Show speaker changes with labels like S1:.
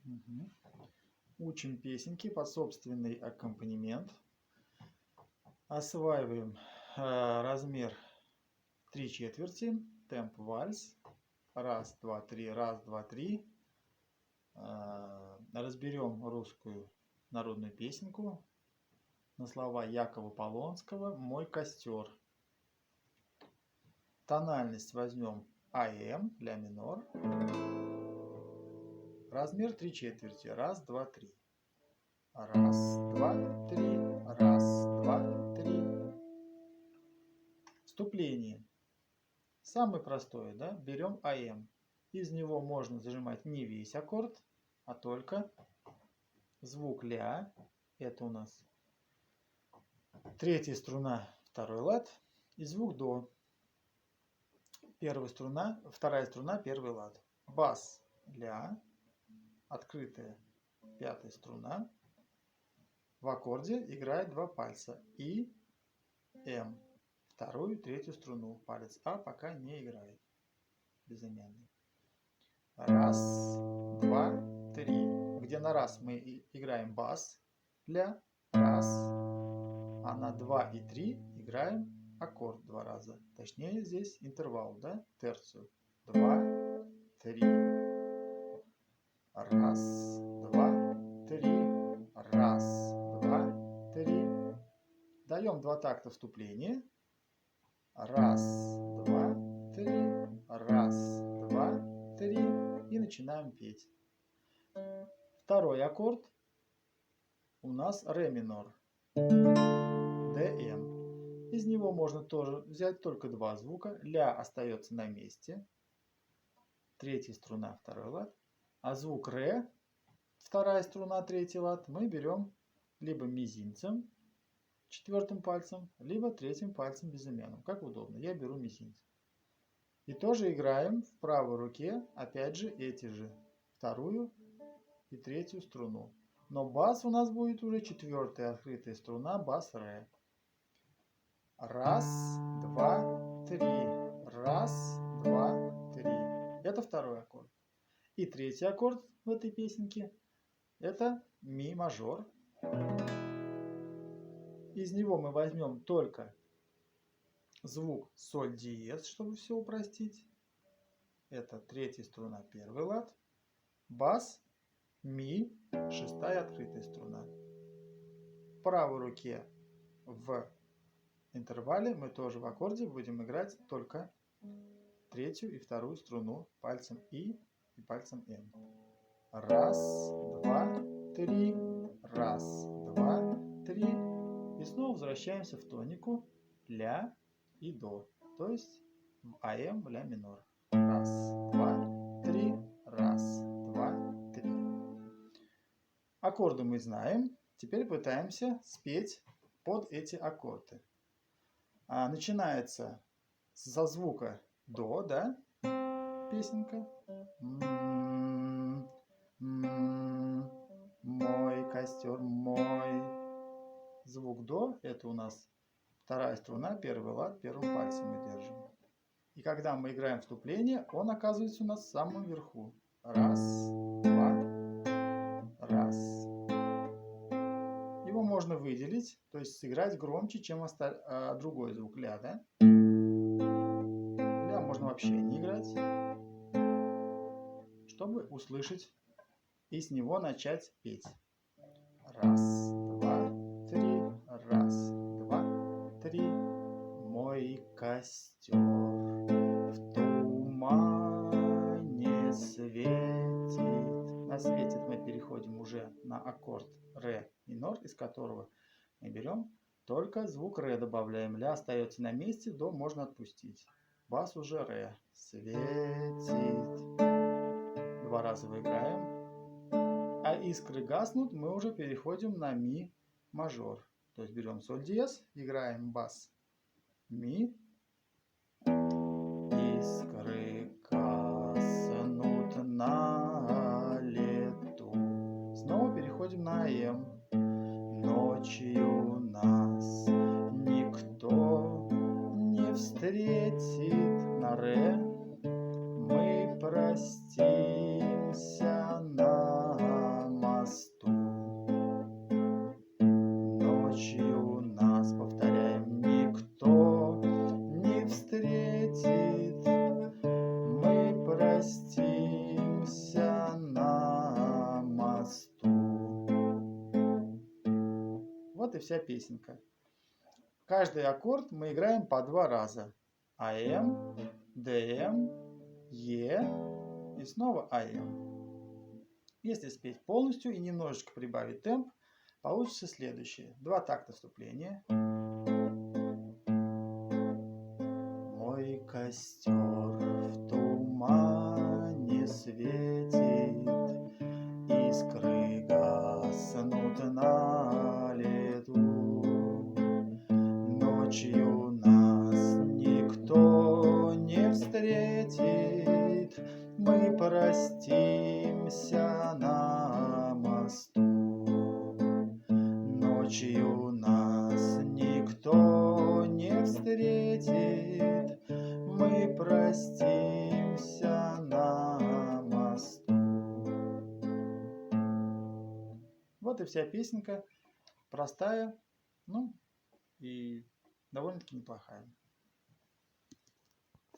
S1: Мгм. Учим песенки под собственный аккомпанемент. Осваиваем размер 3/4, темп вальс. Раз, два, три, раз, два, три. Разберем русскую народную песенку на слова Якова Полонского «Мой костер». Тональность возьмем АМ, ля минор. Размер 3/4. Раз, два, три. Раз, два, три. Раз, два, три. Вступление. Самое простое, да? Берем АМ. Из него можно зажимать не весь аккорд, а только звук ля. Это у нас третья струна, второй лад. И звук до. Вторая струна, первый лад. Бас ля. Открытая пятая струна. В аккорде играет два пальца. И, М. Вторую, третью струну. Палец А пока не играет. Безымянный. Раз, два, три. Где на раз мы играем бас ля. Раз. А на 2 и 3 играем аккорд два раза. Точнее здесь интервал, да? Терцию. 2, 3. Раз, два, три. Раз, два, три. Даем два такта вступления. Раз, два, три. Раз, два, три. И начинаем петь. Второй аккорд у нас ре минор. ДМ. Из него можно тоже взять только два звука. Ля остается на месте. Третья струна, второй лад. А звук ре, вторая струна, третий лад, мы берем либо мизинцем, четвертым пальцем, либо третьим пальцем безымянным. Как удобно. Я беру мизинцем. И тоже играем в правой руке, опять же, эти же. Вторую и третью струну. Но бас у нас будет уже четвертая открытая струна, бас ре. Раз, два, три. Раз, два, три. Это второй аккорд. И третий аккорд в этой песенке — это ми мажор. Из него мы возьмем только звук соль диез, чтобы все упростить. Это третья струна, первый лад. Бас, ми, шестая открытая струна. В правой руке в интервале мы тоже в аккорде будем играть только третью и вторую струну пальцем И и пальцем М. Раз, два, три. Раз, два, три. И снова возвращаемся в тонику ля и до. То есть в АМ ля минор. Раз, два, три. Раз, два, три. Аккорды мы знаем. Теперь пытаемся спеть под эти аккорды. Начинается со звука до, да, песенка. Мой костер, мой. Звук до — это у нас вторая струна, первый лад, первым пальцем мы держим. И когда мы играем вступление, он оказывается у нас в самом верху. Раз, два, раз. Его можно выделить, то есть сыграть громче, чем другой звук ля, да? Ля можно вообще не играть, чтобы услышать и с него начать петь. Раз, два, три. Раз, два, три. Мой костер в тумане светит. На светит мы переходим уже на аккорд ре минор, из которого мы берем только звук ре, добавляем. Ля остается на месте, до можно отпустить. Бас уже ре. Светит. Два раза выиграем. А искры гаснут, мы уже переходим на ми мажор. То есть берем соль диез, играем бас ми. Искры гаснут на лету. Снова переходим на м. Ночью нас никто не встретит. На ре мы простимся на Вот и вся песенка. Каждый аккорд мы играем по 2 раза. АМ, ДМ, Е и снова АМ. Если спеть полностью и немножечко прибавить темп, получится следующее. 2 такта вступления. Мой костер в тумане светит, искры гаснут на лету. Ночью нас никто не встретит, мы простимся на мосту. Ночью нас никто не встретит, мы простимся на мосту. Вот и вся песенка. Простая, ну и довольно-таки неплохая.